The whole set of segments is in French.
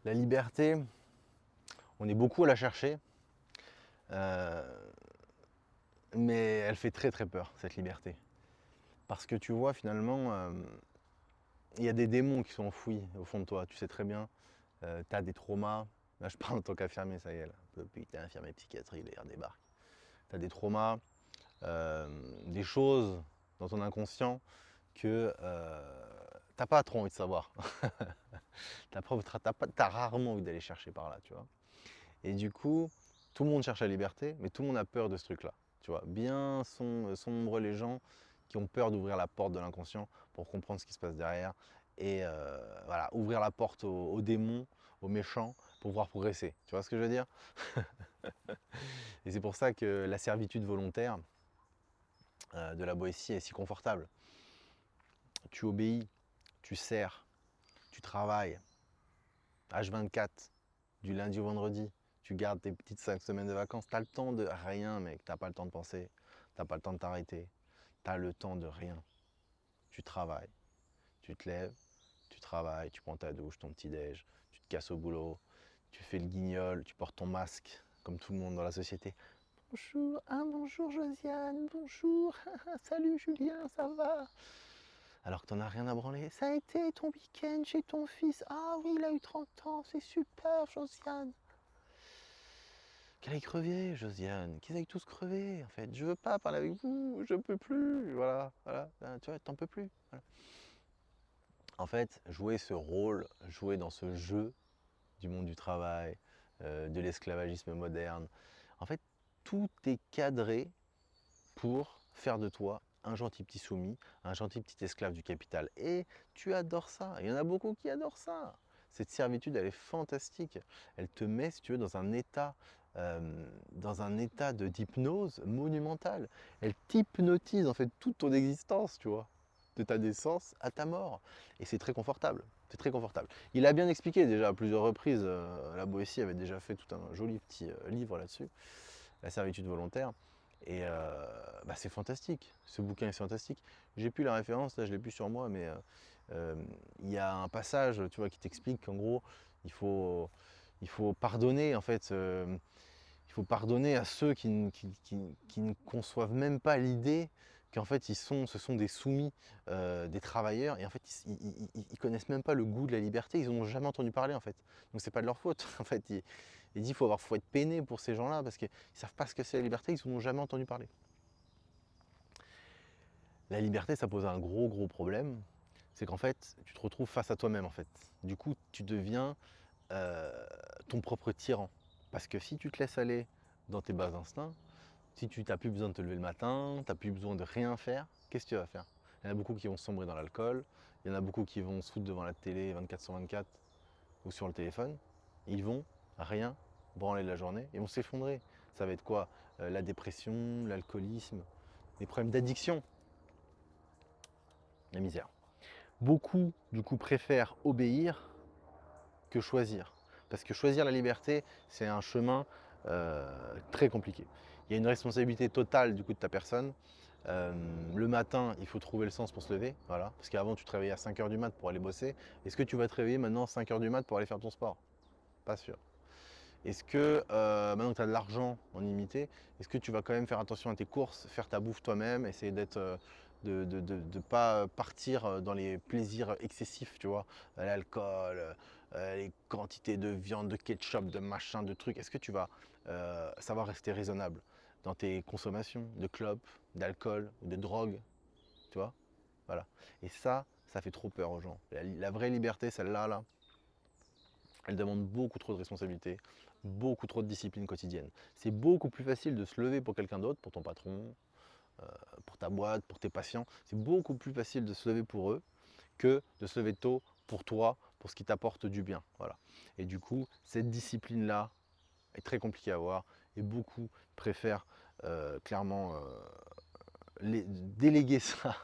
La liberté, on est beaucoup à la chercher, euh, mais elle fait très très peur, cette liberté. Parce que tu vois, finalement, il y a des démons qui sont enfouis au fond de toi. Tu sais très bien, tu as des traumas. Là, je parle en tant qu'infirmier, ça y est, là. Putain, infirmier psychiatrie, il débarque. Tu as des traumas, des choses dans ton inconscient que t'as pas trop envie de savoir. T'as rarement envie d'aller chercher par là, tu vois. Et du coup, tout le monde cherche la liberté, mais tout le monde a peur de ce truc-là. Tu vois, bien sont nombreux les gens qui ont peur d'ouvrir la porte de l'inconscient pour comprendre ce qui se passe derrière et voilà, ouvrir la porte aux démons, aux méchants pour pouvoir progresser. Tu vois ce que je veux dire? Et c'est pour ça que la servitude volontaire de la Boétie est si confortable. Tu obéis, tu sers, tu travailles, H24, du lundi au vendredi, tu gardes tes petites 5 semaines de vacances, t'as le temps de rien, mec, t'as pas le temps de penser, t'as pas le temps de t'arrêter, t'as le temps de rien. Tu travailles, tu te lèves, tu travailles, tu prends ta douche, ton petit-déj, tu te casses au boulot, tu fais le guignol, tu portes ton masque, comme tout le monde dans la société. Bonjour, bonjour Josiane, bonjour, salut Julien, ça va? Alors que t'en as rien à branler. Ça a été ton week-end chez ton fils? Ah oui, il a eu 30 ans, c'est super Josiane. Qu'elle aille crever, Josiane, qu'ils aillent tous crever, en fait. Je veux pas parler avec vous, je peux plus, voilà, voilà, tu vois, t'en peux plus. Voilà. En fait, jouer ce rôle, jouer dans ce jeu du monde du travail, de l'esclavagisme moderne, en fait, tout est cadré pour faire de toi un gentil petit soumis, un gentil petit esclave du capital. Et tu adores ça, il y en a beaucoup qui adorent ça. Cette servitude, elle est fantastique. Elle te met, si tu veux, dans un état d'hypnose monumental. Elle t'hypnotise en fait toute ton existence, tu vois, de ta naissance à ta mort. Et c'est très confortable. C'est très confortable. Il a bien expliqué déjà à plusieurs reprises, la Boétie avait déjà fait tout un joli petit livre là-dessus, la servitude volontaire. Et bah, c'est fantastique, ce bouquin est fantastique. J'ai plus la référence, là je l'ai plus sur moi, mais il y a un passage, tu vois, qui t'explique qu'en gros, il faut, il faut pardonner en fait, il faut pardonner à ceux qui ne conçoivent même pas l'idée qu'en fait ce sont des soumis, des travailleurs, et en fait ils connaissent même pas le goût de la liberté, ils n'en ont jamais entendu parler en fait. Donc c'est pas de leur faute. En fait, il dit faut être peiné pour ces gens-là parce qu'ils savent pas ce que c'est la liberté, ils n'en ont jamais entendu parler. La liberté, ça pose un gros problème, c'est qu'en fait tu te retrouves face à toi-même en fait. Du coup tu deviens ton propre tyran. Parce que si tu te laisses aller dans tes bas instincts, si tu n'as plus besoin de te lever le matin, tu n'as plus besoin de rien faire, qu'est-ce que tu vas faire? Il y en a beaucoup qui vont sombrer dans l'alcool, il y en a beaucoup qui vont se foutre devant la télé 24 sur 24 ou sur le téléphone. Ils vont rien branler de la journée, ils vont s'effondrer. Ça va être quoi? La dépression, l'alcoolisme, les problèmes d'addiction, la misère. Beaucoup, du coup, préfèrent obéir que choisir. Parce que choisir la liberté, c'est un chemin très compliqué. Il y a une responsabilité totale du coup de ta personne. Le matin, il faut trouver le sens pour se lever, voilà. Parce qu'avant, tu te réveillais à 5 heures du mat pour aller bosser. Est-ce que tu vas te réveiller maintenant à 5 heures du mat pour aller faire ton sport? Pas sûr. Est-ce que maintenant que tu as de l'argent en illimité, est-ce que tu vas quand même faire attention à tes courses, faire ta bouffe toi-même, essayer d'être de pas partir dans les plaisirs excessifs, tu vois, l'alcool, les quantités de viande, de ketchup, de machin, de trucs. Est-ce que tu vas savoir rester raisonnable dans tes consommations de clopes, d'alcool ou de drogue, tu vois? Voilà. Et ça fait trop peur aux gens. La vraie liberté, celle-là, là, elle demande beaucoup trop de responsabilités, beaucoup trop de discipline quotidienne. C'est beaucoup plus facile de se lever pour quelqu'un d'autre, pour ton patron, pour ta boîte, pour tes patients. C'est beaucoup plus facile de se lever pour eux que de se lever tôt pour toi, pour ce qui t'apporte du bien. Voilà. Et du coup, cette discipline-là est très compliquée à avoir et beaucoup préfèrent clairement déléguer ça,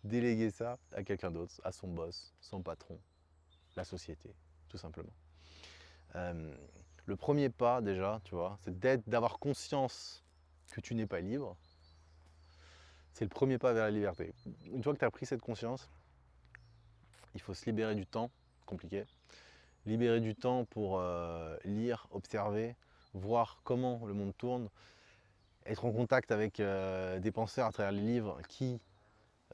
déléguer ça à quelqu'un d'autre, à son boss, son patron, la société, tout simplement. Euh, le premier pas déjà, tu vois, c'est d'avoir conscience que tu n'es pas libre. C'est le premier pas vers la liberté. Une fois que tu as pris cette conscience, il faut se libérer du temps, compliqué. libérer du temps pour lire, observer, voir comment le monde tourne, être en contact avec des penseurs à travers les livres qui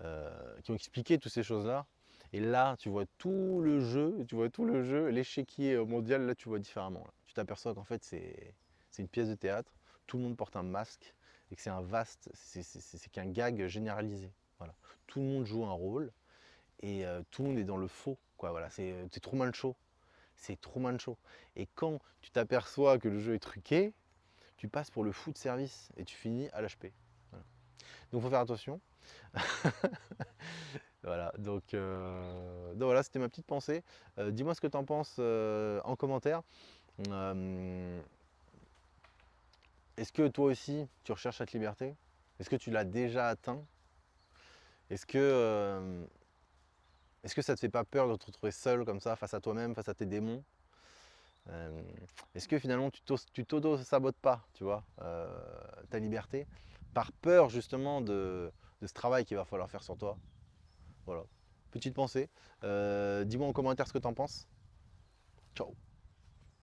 ont expliqué toutes ces choses-là. Et là, tu vois tout le jeu, l'échiquier mondial, là, tu vois différemment. Là. Tu t'aperçois qu'en fait, c'est une pièce de théâtre, tout le monde porte un masque, et que c'est un vaste, c'est qu'un gag généralisé. Voilà. Tout le monde joue un rôle, et tout le monde est dans le faux. Quoi. Voilà. C'est Truman Show. C'est Truman Show. Et quand tu t'aperçois que le jeu est truqué, tu passes pour le fou de service, et tu finis à l'HP. Voilà. Donc, il faut faire attention. Voilà, donc voilà, c'était ma petite pensée. Dis-moi ce que tu en penses en commentaire. Euh, Est-ce que toi aussi, tu recherches cette liberté? Est-ce que tu l'as déjà atteint? Est-ce que, euh, est-ce que ça te fait pas peur de te retrouver seul comme ça, face à toi-même, face à tes démons? Euh, Est-ce que finalement, tu t'auto-sabotes pas, tu vois, ta liberté, par peur justement de ce travail qu'il va falloir faire sur toi? Voilà, petite pensée. Dis-moi en commentaire ce que tu en penses. Ciao.